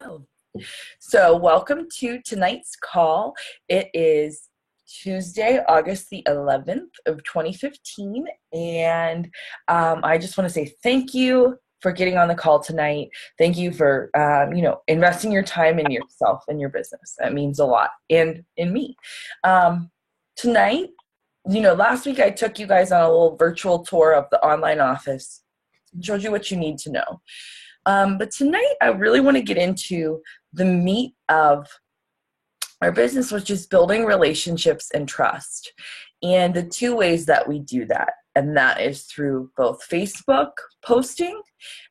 Oh, so welcome to tonight's call. It is Tuesday, August the 11th of 2015, and I just want to say thank you for getting on the call tonight. Thank you for investing your time in yourself and your business. That means a lot, and in me. Tonight, last week I took you guys on a little virtual tour of the online office, showed you what you need to know. But tonight, I really want to get into the meat of our business, which is building relationships and trust, and the two ways that we do that. And that is through both Facebook posting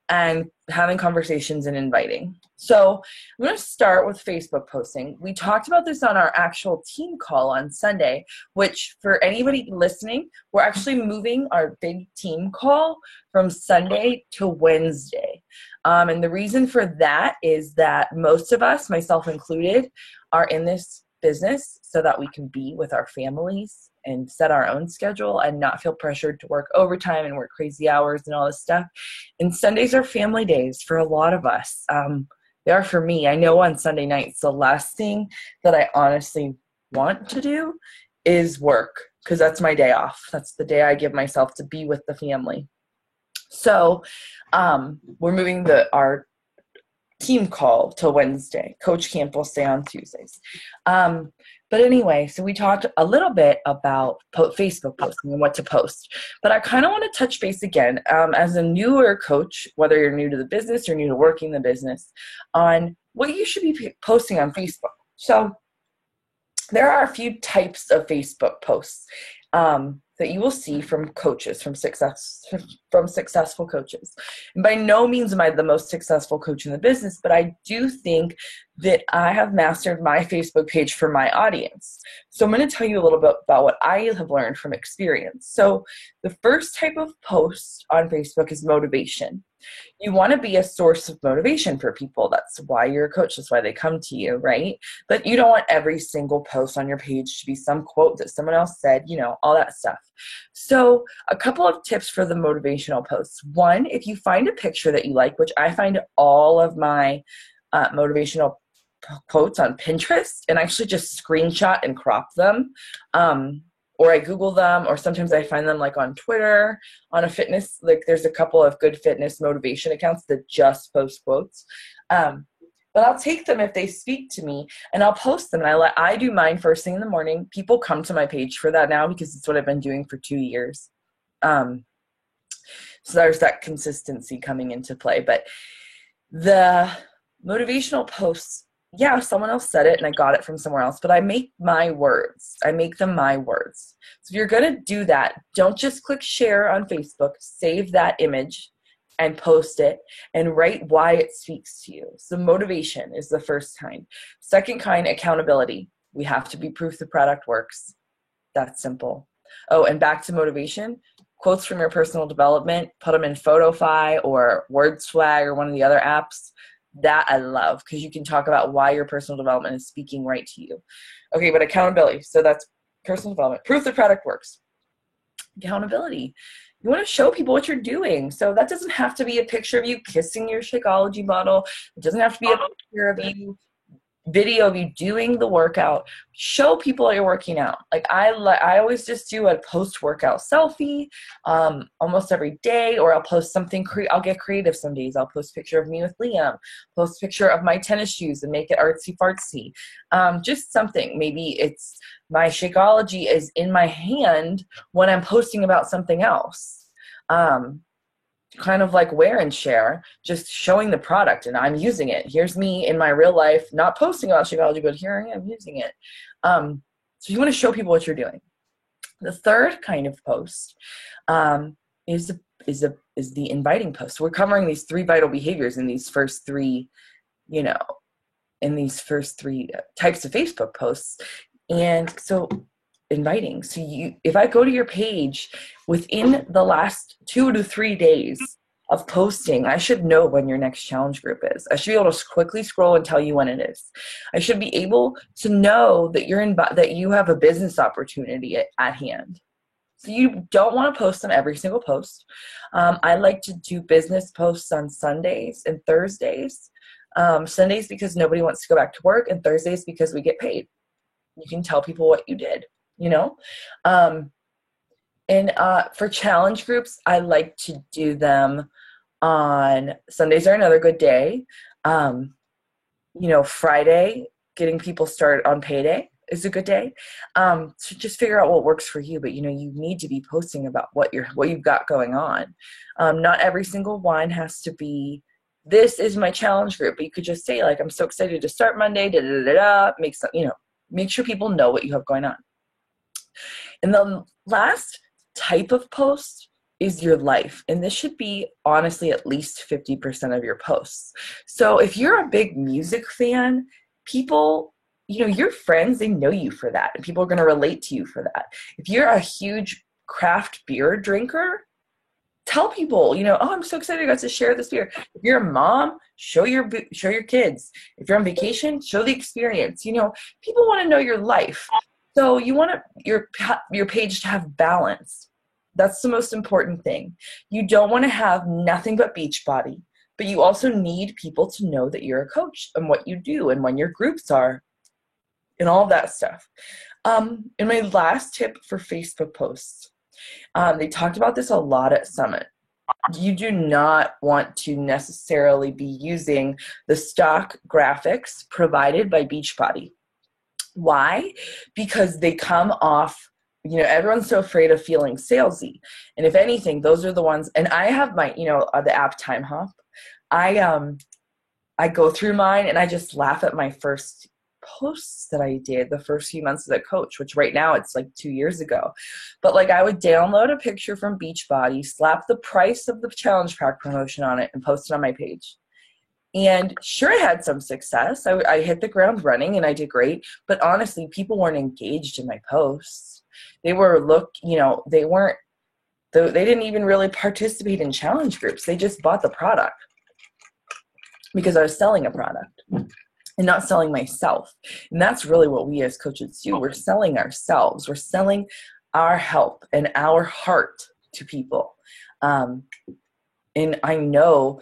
and having conversations and inviting. So I'm going to start with Facebook posting. We talked about this on our actual team call on Sunday, which for anybody listening, we're actually moving our big team call from Sunday to Wednesday. And the reason for that is that most of us, myself included, are in this business so that we can be with our families and set our own schedule and not feel pressured to work overtime and work crazy hours and all this stuff. And Sundays are family days for a lot of us. They are for me. I know on Sunday nights, the last thing that I honestly want to do is work, because that's my day off. That's the day I give myself to be with the family. So we're moving our team call to Wednesday. Coach Camp will stay on Tuesdays. But anyway, so we talked a little bit about Facebook posting and what to post. But I kind of want to touch base again as a newer coach, whether you're new to the business or new to working the business, on what you should be posting on Facebook. So there are a few types of Facebook posts that you will see from coaches, from successful coaches. And by no means am I the most successful coach in the business, but I do think that I have mastered my Facebook page for my audience. So I'm going to tell you a little bit about what I have learned from experience. So the first type of post on Facebook is motivation. You want to be a source of motivation for people. That's why you're a coach. That's why they come to you, right? But you don't want every single post on your page to be some quote that someone else said, all that stuff. So a couple of tips for the motivational posts. One, if you find a picture that you like, which I find all of my motivational quotes on Pinterest and actually just screenshot and crop them, or I Google them, or sometimes I find them like on Twitter, on a fitness, like there's a couple of good fitness motivation accounts that just post quotes. But I'll take them if they speak to me, and I'll post them. And I do mine first thing in the morning. People come to my page for that now because it's what I've been doing for 2 years. So there's that consistency coming into play. But the motivational posts, yeah, someone else said it and I got it from somewhere else, but I make my words. I make them my words. So if you're going to do that, don't just click share on Facebook, save that image and post it and write why it speaks to you. So motivation is the first kind. Second kind, accountability. We have to be proof the product works. That's simple. Oh, and back to motivation, quotes from your personal development, put them in PhotoFi or WordSwag or one of the other apps. That I love, because you can talk about why your personal development is speaking right to you. Okay, but accountability. So that's personal development. Proof the product works. Accountability. You want to show people what you're doing. So that doesn't have to be a picture of you kissing your Shakeology bottle. It doesn't have to be a picture of you, video of you doing the workout. Show people that you're working out. Like I always just do a post-workout selfie almost every day, or I'll post something. I'll get creative some days. I'll post a picture of me with Liam, post a picture of my tennis shoes and make it artsy fartsy. Just something. Maybe it's my Shakeology is in my hand when I'm posting about something else. Kind of like wear and share, just showing the product and I'm using it. Here's me in my real life, not posting about Shakeology, but here I am using it. So you want to show people what you're doing. The third kind of post is the inviting post. We're covering these 3 vital behaviors in these first 3, types of Facebook posts. And so inviting. So if I go to your page within the last 2 to 3 days of posting, I should know when your next challenge group is. I should be able to quickly scroll and tell you when it is. I should be able to know that that you have a business opportunity at hand. So you don't want to post on every single post. I like to do business posts on Sundays and Thursdays. Sundays because nobody wants to go back to work, and Thursdays because we get paid. You can tell people what you did, you know? And for challenge groups, I like to do them on Sundays are another good day. Friday, getting people started on payday is a good day. So just figure out what works for you, but you need to be posting about what you've got going on. Not every single one has to be, this is my challenge group, but you could just say like, I'm so excited to start Monday, make sure people know what you have going on. And the last type of post is your life. And this should be honestly at least 50% of your posts. So if you're a big music fan, people, your friends, they know you for that. And people are going to relate to you for that. If you're a huge craft beer drinker, tell people, oh, I'm so excited I got to share this beer. If you're a mom, show your kids. If you're on vacation, show the experience. People want to know your life. So you want your page to have balance. That's the most important thing. You don't want to have nothing but Beachbody, but you also need people to know that you're a coach and what you do and when your groups are and all of that stuff. And my last tip for Facebook posts, they talked about this a lot at Summit. You do not want to necessarily be using the stock graphics provided by Beachbody. Why? Because they come off, everyone's so afraid of feeling salesy. And if anything, those are the ones, and I have my, the app Time Hop. I go through mine and I just laugh at my first posts that I did the first few months as a coach, which right now it's like 2 years ago. But like I would download a picture from Beachbody, slap the price of the challenge pack promotion on it and post it on my page. And sure, I had some success. I hit the ground running and I did great. But honestly, people weren't engaged in my posts. They didn't even really participate in challenge groups. They just bought the product because I was selling a product and not selling myself. And that's really what we as coaches do. We're selling ourselves. We're selling our help and our heart to people. And I know,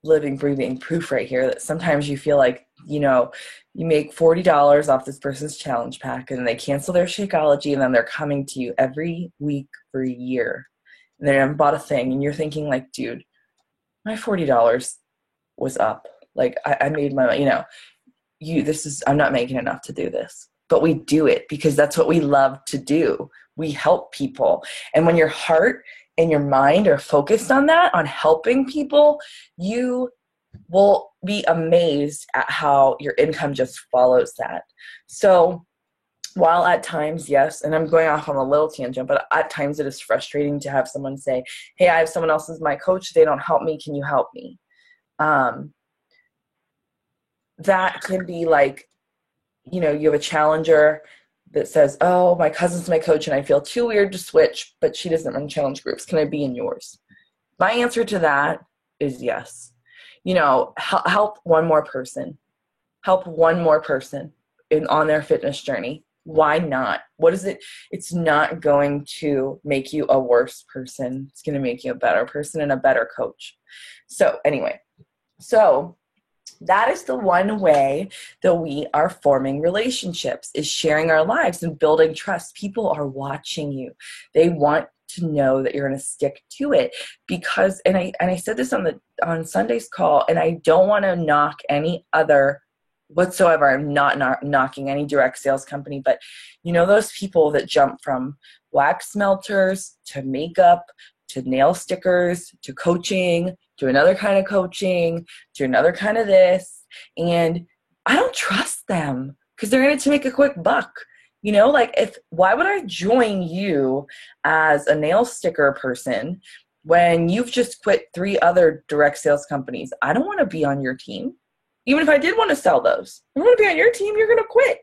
living, breathing proof right here that sometimes you feel like, you make $40 off this person's challenge pack and they cancel their Shakeology and then they're coming to you every week for a year and they haven't bought a thing and you're thinking like, dude, my $40 was up. Like I made my, I'm not making enough to do this, but we do it because that's what we love to do. We help people. And when your heart and your mind are focused on that, on helping people, you will be amazed at how your income just follows that. So while at times, yes, and I'm going off on a little tangent, but at times it is frustrating to have someone say, hey, I have someone else as my coach. They don't help me. Can you help me? That can be like, you have a challenger that says, oh, my cousin's my coach and I feel too weird to switch, but she doesn't run challenge groups. Can I be in yours? My answer to that is yes. Help one more person. Help one more person on their fitness journey. Why not? What is it? It's not going to make you a worse person. It's going to make you a better person and a better coach. So anyway, that is the one way that we are forming relationships, is sharing our lives and building trust. People are watching you. They want to know that you're going to stick to it because, and I said this on Sunday's call, and I don't want to knock any other whatsoever. I'm not knocking any direct sales company, but those people that jump from wax melters to makeup to nail stickers to coaching to another kind of coaching to another kind of this, and I don't trust them because they're in it to make a quick buck. Why would I join you as a nail sticker person when you've just quit 3 other direct sales companies? I don't want to be on your team. Even if I did want to sell those, I want to be on your team. You're going to quit.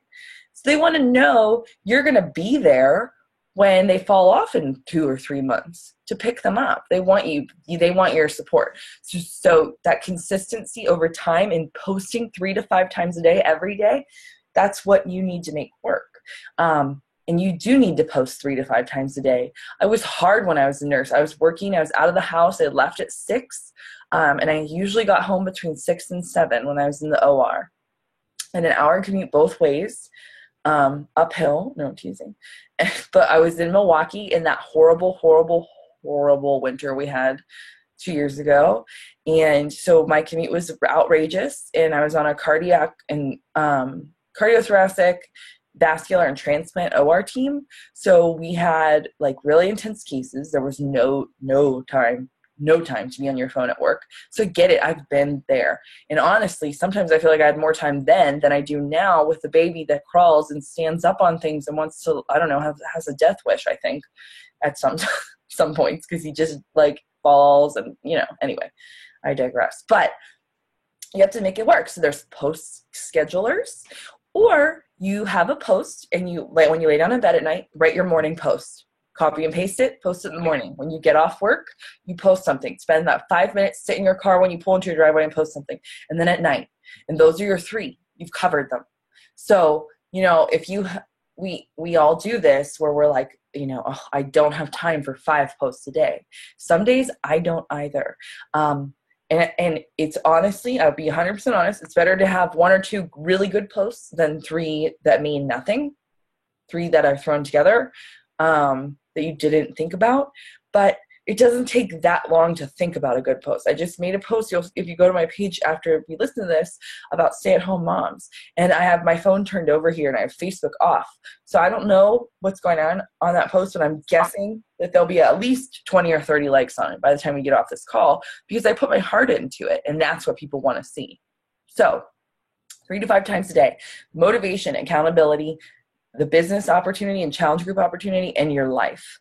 So they want to know you're going to be there when they fall off in 2 or 3 months to pick them up. They want your support. So that consistency over time in posting 3 to 5 times a day, every day, that's what you need to make work. And you do need to post 3 to 5 times a day. It was hard when I was a nurse. I was working, I was out of the house, I left at 6, and I usually got home between 6 and 7 when I was in the OR. And an hour commute both ways, uphill, no, I'm teasing. But I was in Milwaukee in that horrible, horrible, horrible winter we had 2 years ago. And so my commute was outrageous, and I was on a cardiac and cardiothoracic, vascular, and transplant OR team. So we had like really intense cases. There was no time to be on your phone at work. So get it, I've been there. And honestly, sometimes I feel like I had more time then than I do now with the baby that crawls and stands up on things and wants to, I don't know, has a death wish, I think, at some points, because he just like falls and, anyway, I digress. But you have to make it work. So there's post schedulers, or you have a post and when you lay down in bed at night, write your morning post. Copy and paste it, post it in the morning. When you get off work, you post something. Spend that 5 minutes, sit in your car when you pull into your driveway and post something. And then at night. And those are your 3. You've covered them. So, if we all do this where we're like, I don't have time for 5 posts a day. Some days I don't either. And it's honestly, I'll be 100% honest, it's better to have 1 or 2 really good posts than 3 that mean nothing, 3 that are thrown together that you didn't think about. But it doesn't take that long to think about a good post. I just made a post, if you go to my page after we listen to this, about stay-at-home moms. And I have my phone turned over here and I have Facebook off. So I don't know what's going on that post, but I'm guessing that there'll be at least 20 or 30 likes on it by the time we get off this call, because I put my heart into it, and that's what people want to see. So 3 to 5 times a day, motivation, accountability, the business opportunity and challenge group opportunity, and your life.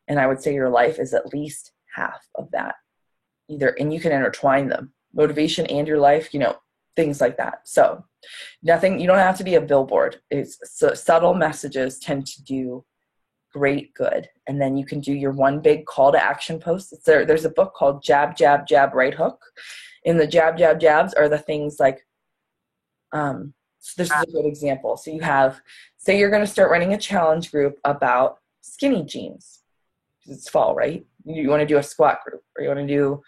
And I would say your life is at least half of that. And you can intertwine them, motivation and your life, things like that. So nothing, you don't have to be a billboard. Subtle messages tend to do great good. And then you can do your one big call to action post. There's a book called Jab, Jab, Jab, Right Hook. And the jab, jab, jabs are the things like, so this is a good example. So you have, say you're going to start running a challenge group about skinny jeans. It's fall, right? You want to do a squat group, or you want to do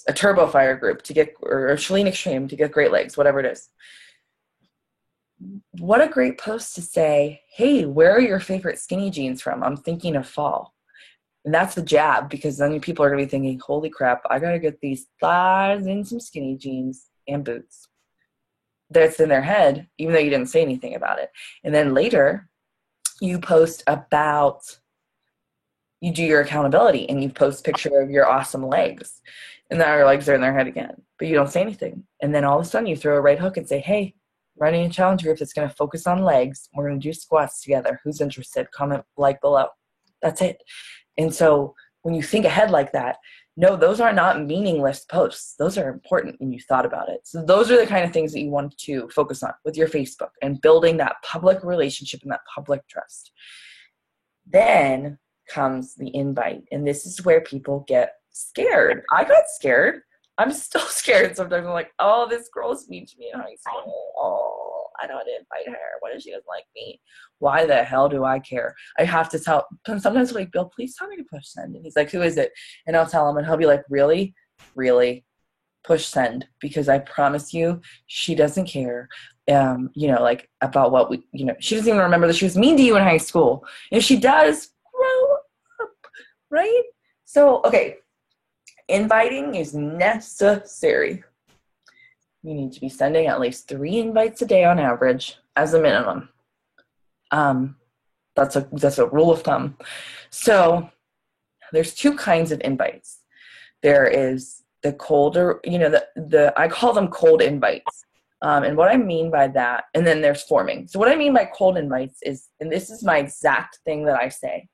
a turbo fire group or a Chalene Extreme to get great legs, whatever it is. What a great post to say, hey, where are your favorite skinny jeans from? I'm thinking of fall. And that's the jab, because then people are going to be thinking, holy crap, I got to get these thighs in some skinny jeans and boots. That's in their head, even though you didn't say anything about it. And then later, you post about, you do your accountability and you post a picture of your awesome legs. And now your legs are in their head again, but you don't say anything. And then all of a sudden you throw a right hook and say, hey, running a challenge group that's going to focus on legs. We're going to do squats together. Who's interested? Comment, like below. That's it. And so when you think ahead like that, no, those are not meaningless posts. Those are important when you thought about it. So those are the kind of things that you want to focus on with your Facebook and building that public relationship and that public trust. Then comes the invite. And this is where people get scared. I got scared. I'm still scared. Sometimes I'm like, oh, this girl's mean to me in high school. Oh, I don't want to invite her. What if she doesn't like me? Why the hell do I care? I have to tell. Sometimes I'm like, Bill, please tell me to push send. And he's like, who is it? And I'll tell him, and he'll be like, really? Really? Push send, because I promise you, she doesn't care. Like about what she doesn't even remember that she was mean to you in high school. And if she does, grow up, right? So, okay, inviting is necessary. You need to be sending at least 3 invites a day on average as a minimum. That's a rule of thumb. So there's 2 kinds of invites. There is the colder, I call them cold invites. And what I mean by that, and then there's forming. So what I mean by cold invites is, and this is my exact thing that I say.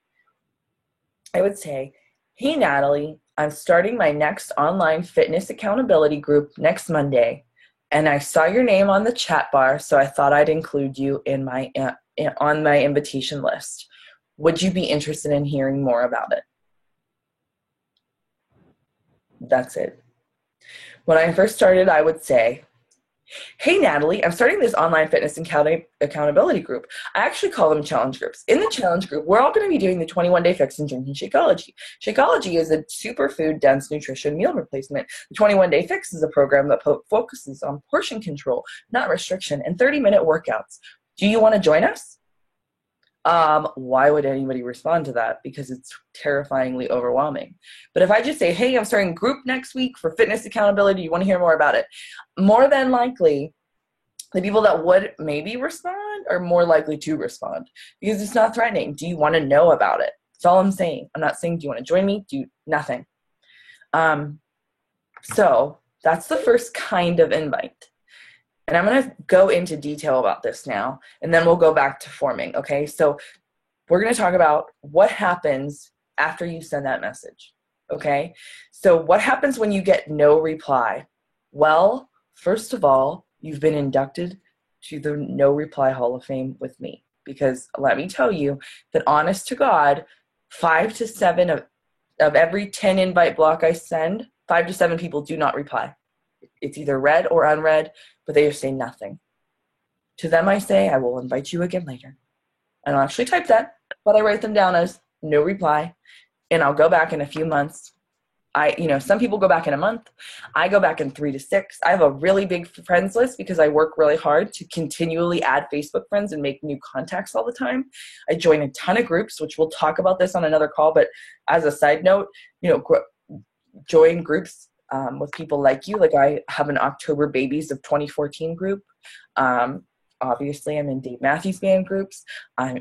I would say, hey, Natalie, I'm starting my next online fitness accountability group next Monday, and I saw your name on the chat bar, so I thought I'd include you in on my invitation list. Would you be interested in hearing more about it? That's it. When I first started, I would say, Hey, Natalie, I'm starting this online fitness accountability group. I actually call them challenge groups. In the challenge group, we're all going to be doing the 21-day fix and drinking Shakeology. Shakeology is a superfood dense nutrition meal replacement. The 21-day fix is a program that focuses on portion control, not restriction, and 30-minute workouts. Do you want to join us? Why would anybody respond to that? Because it's terrifyingly overwhelming. But if I just say, hey, I'm starting a group next week for fitness accountability, you want to hear more about it? More than likely, the people that would maybe respond are more likely to respond because it's not threatening. Do you want to know about it? That's all I'm saying. I'm not saying, do you want to join me? Do nothing. So that's the first kind of invite. And I'm going to go into detail about this now, and then we'll go back to forming, okay? So we're going to talk about what happens after you send that message, okay? So what happens when you get no reply? Well, first of all, you've been inducted to the No Reply Hall of Fame with me, because let me tell you that honest to God, 5 to 7 of every 10 invite block I send, 5 to 7 people do not reply. It's either read or unread, but they just say nothing. To them I say, I will invite you again later. I don't actually type that, but I write them down as no reply, and I'll go back in a few months. Some people go back in a month. I go back in 3 to 6. I have a really big friends list because I work really hard to continually add Facebook friends and make new contacts all the time. I join a ton of groups, which we'll talk about this on another call, but as a side note, join groups with people like you. Like I have an October Babies of 2014 group. Obviously I'm in Dave Matthews Band groups. I'm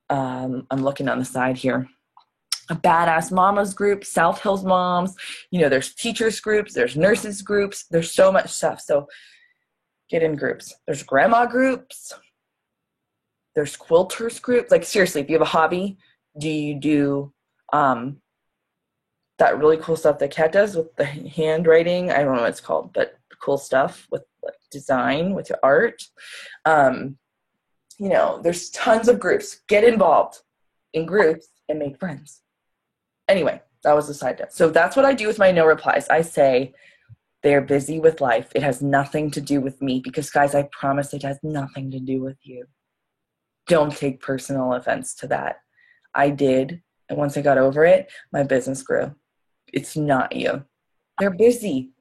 looking on the side here, a Badass Mamas group, South Hills Moms, there's teachers groups, there's nurses groups, there's so much stuff. So get in groups. There's grandma groups, there's quilters groups. Like seriously, if you have a hobby, do you do that really cool stuff that Kat does with the handwriting? I don't know what it's called, but cool stuff with like design, with your art. There's tons of groups. Get involved in groups and make friends. Anyway, that was the side note. So that's what I do with my no replies. I say they're busy with life. It has nothing to do with me because, guys, I promise it has nothing to do with you. Don't take personal offense to that. I did, and once I got over it, my business grew. It's not you. They're busy.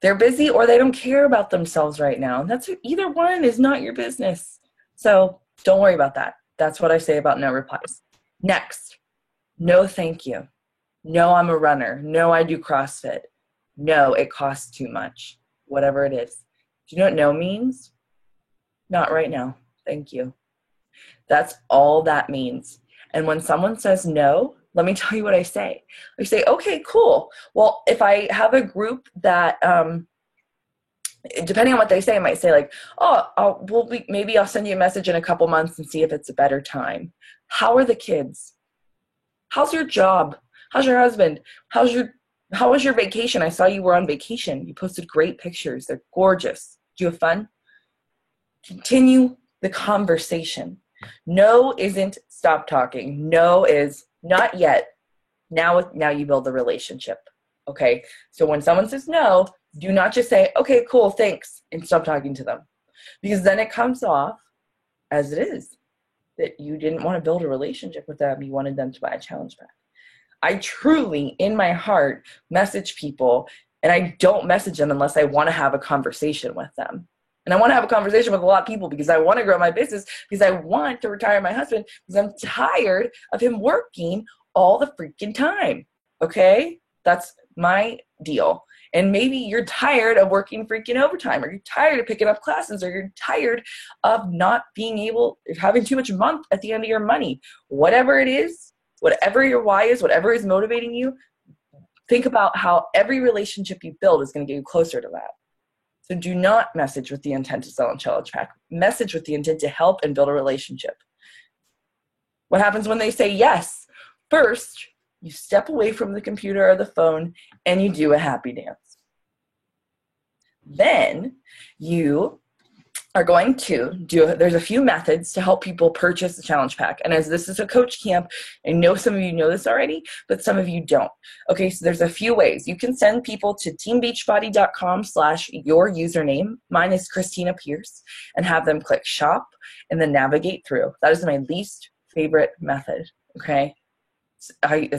They're busy or they don't care about themselves right now. Either one is not your business. So don't worry about that. That's what I say about no replies. Next, no thank you. No, I'm a runner. No, I do CrossFit. No, it costs too much. Whatever it is. Do you know what no means? Not right now. Thank you. That's all that means. And when someone says no, let me tell you what I say. I say, okay, cool. Well, if I have a group that, depending on what they say, I might say like, maybe I'll send you a message in a couple months and see if it's a better time. How are the kids? How's your job? How's your husband? How was your vacation? I saw you were on vacation. You posted great pictures. They're gorgeous. Do you have fun? Continue the conversation. No isn't stop talking. No is not yet. Now you build the relationship. Okay. So when someone says no, do not just say, okay, cool, thanks, and stop talking to them. Because then it comes off as it is, that you didn't want to build a relationship with them. You wanted them to buy a challenge pack. I truly, in my heart, message people, and I don't message them unless I want to have a conversation with them. And I want to have a conversation with a lot of people because I want to grow my business, because I want to retire my husband, because I'm tired of him working all the freaking time. Okay? That's my deal. And maybe you're tired of working freaking overtime, or you're tired of picking up classes, or you're tired of not being able, having too much month at the end of your money. Whatever it is, whatever your why is, whatever is motivating you, think about how every relationship you build is going to get you closer to that. So do not message with the intent to sell a challenge pack. Message with the intent to help and build a relationship. What happens when they say yes? First, you step away from the computer or the phone and you do a happy dance. Then you are going to do, there's a few methods to help people purchase the challenge pack. And as this is a coach camp, I know some of you know this already, but some of you don't. Okay, so there's a few ways. You can send people to teambeachbody.com/your username. Mine is Christina Pierce, and have them click shop and then navigate through. That is my least favorite method. Okay, I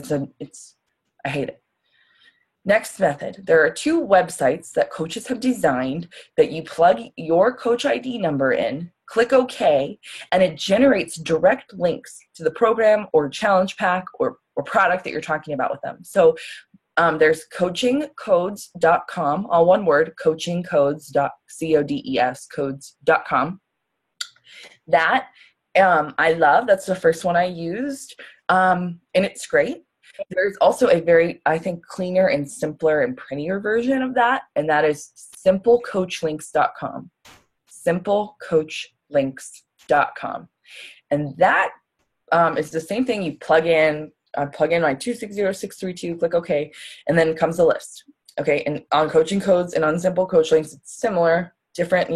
hate it. Next method, there are 2 websites that coaches have designed that you plug your coach ID number in, click OK, and it generates direct links to the program or challenge pack or product that you're talking about with them. So there's coachingcodes.com, all one word, coachingcodes.codes, codes.com. That I love. That's the first one I used, and it's great. There's also a very, I think, cleaner and simpler and prettier version of that, and that is simplecoachlinks.com. Simplecoachlinks.com. And that is the same thing. You plug in my 260632, click OK, and then comes a list. Okay, and on Coaching Codes and on Simple Coach Links, it's similar, different,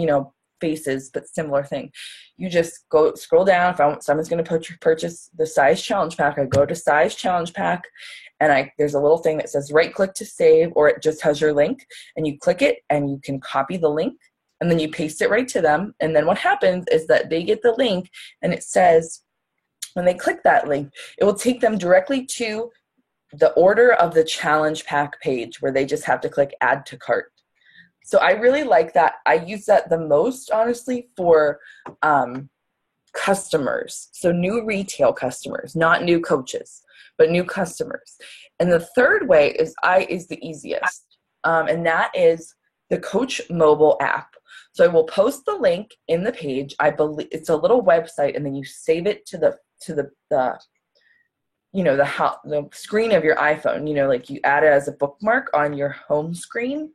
faces, but similar thing. You just go scroll down. If someone's going to purchase the size challenge pack, I go to size challenge pack, and there's a little thing that says right click to save, or it just has your link, and you click it and you can copy the link and then you paste it right to them. And then what happens is that they get the link, and it says when they click that link, it will take them directly to the order of the challenge pack page where they just have to click add to cart. So I really like that. I use that the most, honestly, for customers. So new retail customers, not new coaches, but new customers. And the third way is the easiest, and that is the Coach mobile app. So I will post the link in the page. I believe it's a little website, and then you save it to the screen of your iPhone. Like you add it as a bookmark on your home screen.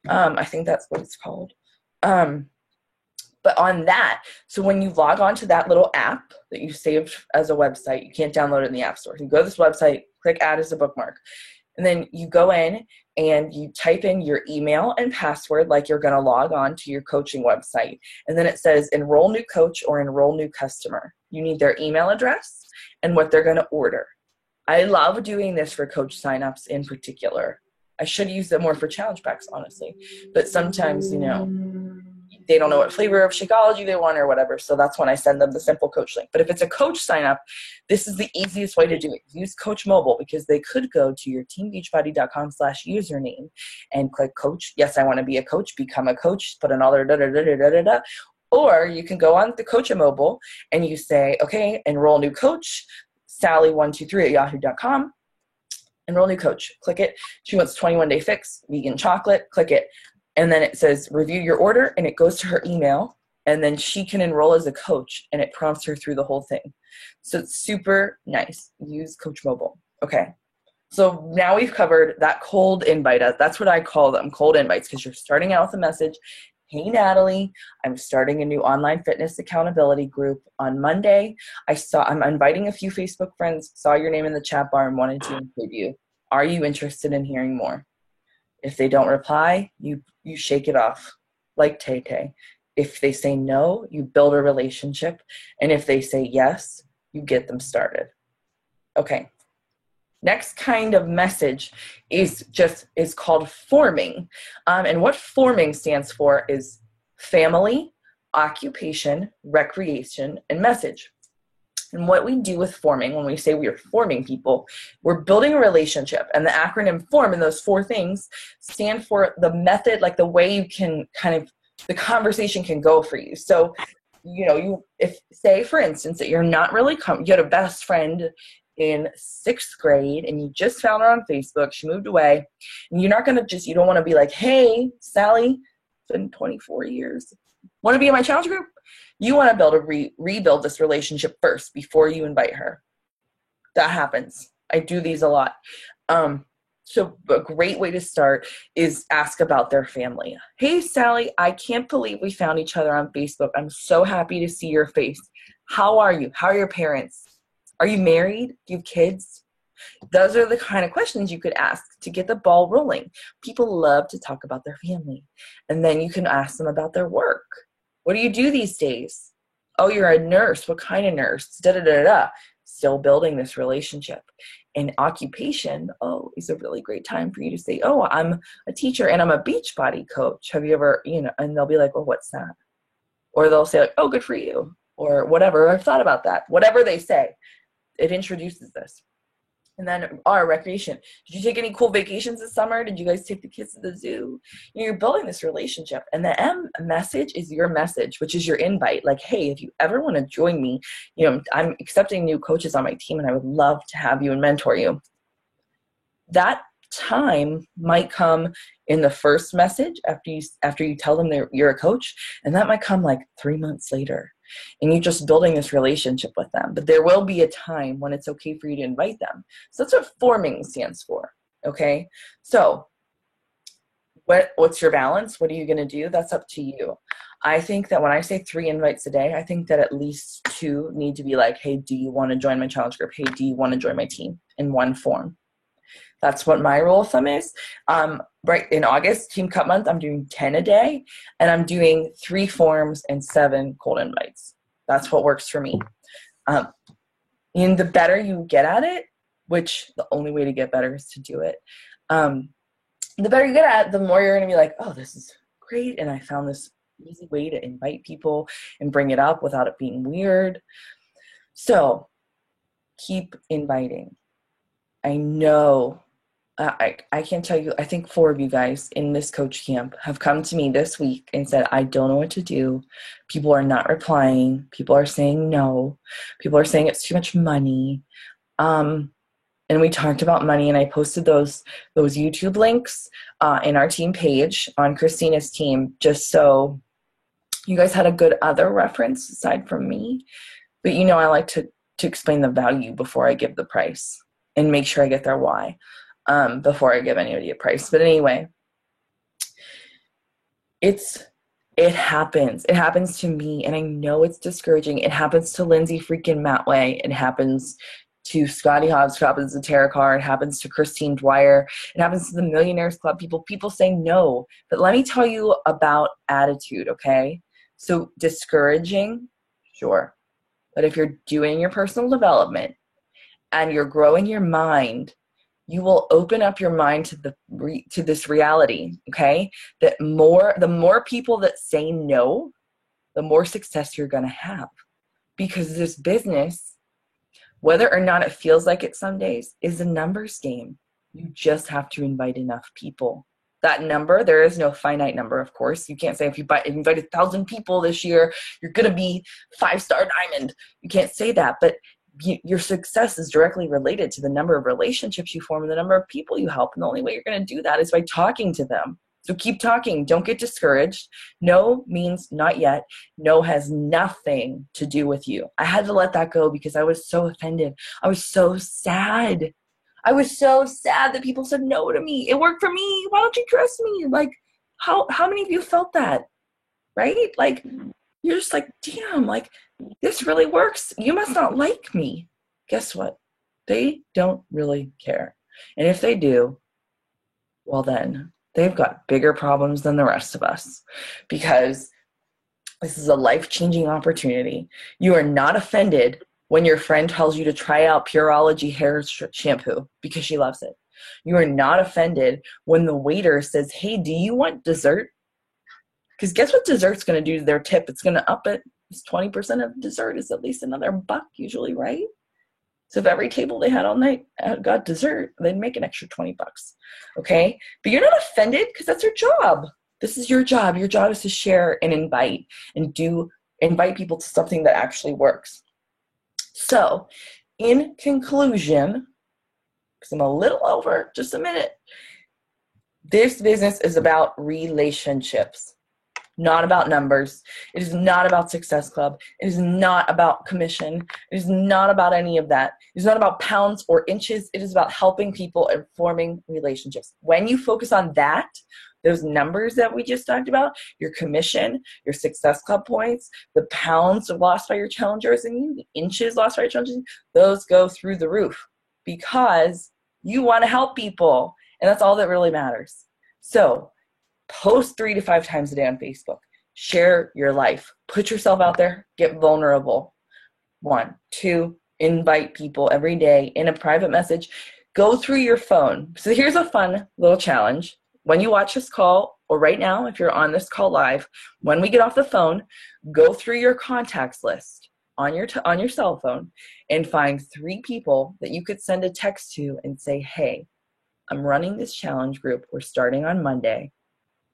I think that's what it's called. But on that, so when you log on to that little app that you saved as a website, you can't download it in the App Store. You go to this website, click add as a bookmark, and then you go in and you type in your email and password like you're going to log on to your coaching website. And then it says enroll new coach or enroll new customer. You need their email address and what they're going to order. I love doing this for coach signups in particular. I should use them more for challenge packs, honestly. But sometimes, they don't know what flavor of Shakeology they want or whatever. So that's when I send them the simple coach link. But if it's a coach sign up, this is the easiest way to do it. Use Coach Mobile, because they could go to your teambeachbody.com/username and click coach. Yes, I want to be a coach, become a coach, put another da-da-da-da-da-da. Or you can go on the Coach Mobile and you say, okay, enroll new coach, Sally123@yahoo.com. Enroll new coach. Click it. She wants 21-day fix, vegan chocolate. Click it. And then it says review your order, and it goes to her email, and then she can enroll as a coach, and it prompts her through the whole thing. So it's super nice. Use Coach Mobile. Okay. So now we've covered that cold invite. That's what I call them, cold invites, because you're starting out with a message. Hey, Natalie, I'm starting a new online fitness accountability group on Monday. I'm inviting a few Facebook friends, saw your name in the chat bar and wanted to include you. Are you interested in hearing more? If they don't reply, you shake it off like Tay-Tay. If they say no, you build a relationship. And if they say yes, you get them started. Okay. Next kind of message is called forming. And what forming stands for is family, occupation, recreation, and message. And what we do with forming, when we say we are forming people, we're building a relationship. And the acronym FORM and those 4 things stand for the method, like the way you can the conversation can go for you. So, if say, for instance, that you're not really, you had a best friend in 6th grade and you just found her on Facebook, she moved away, and you're not going to you don't want to be like, hey, Sally, it's been 24 years. Want to be in my challenge group? You want to rebuild this relationship first before you invite her. That happens. I do these a lot. So a great way to start is ask about their family. Hey, Sally, I can't believe we found each other on Facebook. I'm so happy to see your face. How are you? How are your parents? Are you married? Do you have kids? Those are the kind of questions you could ask to get the ball rolling. People love to talk about their family. And then you can ask them about their work. What do you do these days? Oh, you're a nurse. What kind of nurse? Da da da da. Still building this relationship. And occupation, oh, is a really great time for you to say, oh, I'm a teacher and I'm a Beachbody coach. Have you ever, and they'll be like, well, what's that? Or they'll say, like, oh, good for you. Or whatever. I've thought about that. Whatever they say, it introduces this. And then our recreation. Did you take any cool vacations this summer? Did you guys take the kids to the zoo? You're building this relationship. And the M message is your message, which is your invite. Like, hey, if you ever want to join me, I'm accepting new coaches on my team and I would love to have you and mentor you. That time might come in the first message after you tell them you're a coach, and that might come like 3 months later. And you're just building this relationship with them. But there will be a time when it's okay for you to invite them. So that's what forming stands for, okay? So what's your balance? What are you going to do? That's up to you. I think that when I say 3 invites a day, I think that at least 2 need to be like, hey, do you want to join my challenge group? Hey, do you want to join my team in one form? That's what my rule of thumb is. Right in August, Team Cup Month, I'm doing 10 a day, and I'm doing 3 forms and 7 cold invites. That's what works for me. And the better you get at it, which the only way to get better is to do it, the better you get at it, the more you're going to be like, oh, this is great, and I found this easy way to invite people and bring it up without it being weird. So keep inviting. I know. I can't tell you, I think 4 of you guys in this coach camp have come to me this week and said, I don't know what to do. People are not replying. People are saying no. People are saying it's too much money. And we talked about money, and I posted those YouTube links in our team page on Christina's team, just so you guys had a good other reference aside from me. But I like to explain the value before I give the price and make sure I get their why. Before I give anybody a price. But anyway, it happens. It happens to me, and I know it's discouraging. It happens to Lindsay freaking Matway. It happens to Scotty Hobbs. It happens to Tara Carr. It happens to Christine Dwyer. It happens to the Millionaires Club people say no. But let me tell you about attitude, okay? So discouraging, sure. But if you're doing your personal development and you're growing your mind, you will open up your mind to this reality, okay? That the more people that say no, the more success you're going to have. Because this business, whether or not it feels like it some days, is a numbers game. You just have to invite enough people. That number, there is no finite number, of course. You can't say if you invite 1,000 people this year, you're going to be 5-star diamond. You can't say that, but your success is directly related to the number of relationships you form and the number of people you help. And the only way you're going to do that is by talking to them. So keep talking. Don't get discouraged. No means not yet. No has nothing to do with you. I had to let that go because I was so offended. I was so sad. I was so sad that people said no to me. It worked for me. Why don't you trust me? Like, how many of you felt that? Right? Like, you're just like, damn, like, this really works. You must not like me. Guess what? They don't really care. And if they do, well then, they've got bigger problems than the rest of us, because this is a life-changing opportunity. You are not offended when your friend tells you to try out Pureology hair shampoo because she loves it. You are not offended when the waiter says, hey, do you want dessert? Because guess what dessert's going to do to their tip? It's going to up it. It's 20% of dessert is at least another $1 usually, right? So if every table they had all night got dessert, they'd make an extra $20, okay? But you're not offended because that's your job. This is your job. Your job is to share and invite people to something that actually works. So in conclusion, because I'm a little over just a minute, this business is about relationships. Not about numbers. It is not about Success Club. It is not about commission. It is not about any of that. It is not about pounds or inches. It is about helping people and forming relationships. When you focus on that, those numbers that we just talked about, your commission, your Success Club points, the pounds lost by your challengers, and the inches lost by your challengers, those go through the roof because you want to help people, and that's all that really matters. So post 3 to 5 times a day on Facebook. share your life. Put yourself out there. Get vulnerable. 1. 2, invite people every day in a private message. Go through your phone. So here's a fun little challenge. When you watch this call, or right now, if you're on this call live, when we get off the phone, go through your contacts list on your cell phone and find 3 people that you could send a text to and say, hey, I'm running this challenge group. We're starting on Monday.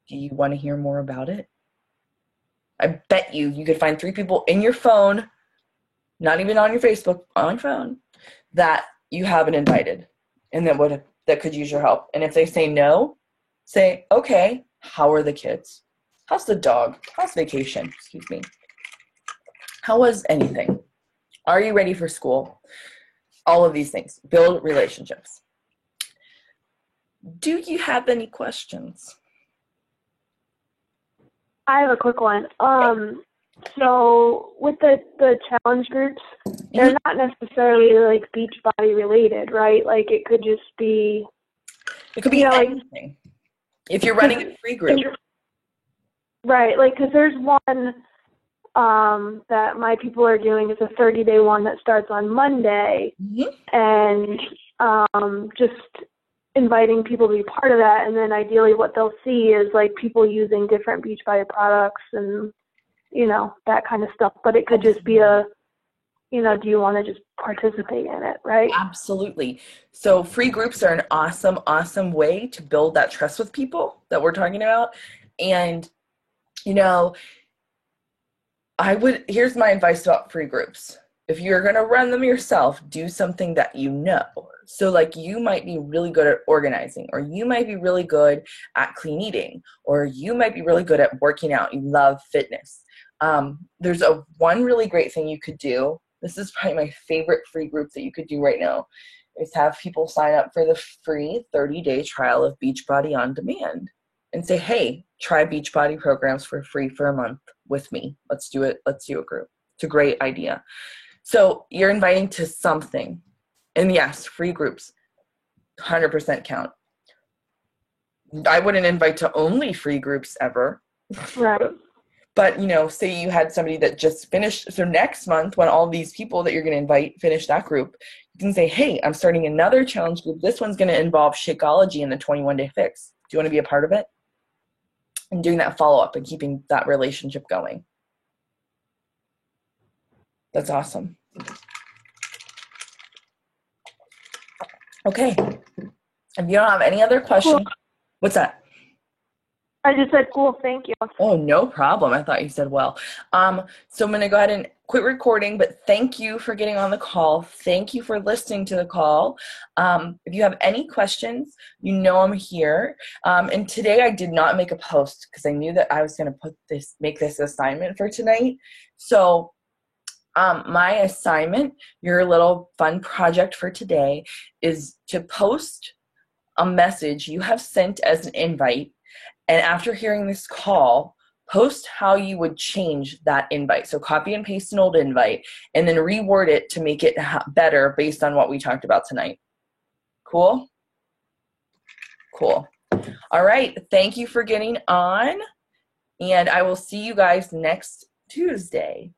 Do you want to hear more about it? I bet you could find 3 people in your phone, not even on your Facebook, on your phone, that you haven't invited and that could use your help. And if they say no, say, okay, how are the kids? How's the dog? How's vacation? Excuse me. How was anything? Are you ready for school? All of these things. Build relationships. Do you have any questions? I have a quick one. So with the challenge groups, they're not necessarily like Beachbody related, right? Like it could just be. It could be anything. If you're running a free group. Right, like because there's one that my people are doing. It's a 30-day one that starts on Monday, and just inviting people to be part of that, and then ideally what they'll see is like people using different Beachbody products and that kind of stuff. But it could just be do you want to just participate in it, right? Absolutely. So free groups are an awesome way to build that trust with people that we're talking about. And here's my advice about free groups. If you're going to run them yourself, do something that you know. So like you might be really good at organizing, or you might be really good at clean eating, or you might be really good at working out. You love fitness. There's one really great thing you could do. This is probably my favorite free group that you could do right now, is have people sign up for the free 30-day trial of Beachbody On Demand and say, hey, try Beachbody programs for free for a month with me. Let's do it. Let's do a group. It's a great idea. So you're inviting to something. And yes, free groups, 100% count. I wouldn't invite to only free groups ever. Right. But, say you had somebody that just finished. So next month, when all these people that you're going to invite finish that group, you can say, hey, I'm starting another challenge group. This one's going to involve Shakeology and the 21-day fix. Do you want to be a part of it? And doing that follow-up and keeping that relationship going. That's awesome. Okay. If you don't have any other questions, what's that? I just said, cool, thank you. Oh, no problem. I thought you said well. So I'm going to go ahead and quit recording, but thank you for getting on the call. Thank you for listening to the call. If you have any questions, I'm here. And today I did not make a post because I knew that I was going to make this assignment for tonight. So my assignment, your little fun project for today, is to post a message you have sent as an invite. And after hearing this call, post how you would change that invite. So copy and paste an old invite and then reword it to make it better based on what we talked about tonight. Cool? Cool. All right. Thank you for getting on. And I will see you guys next Tuesday.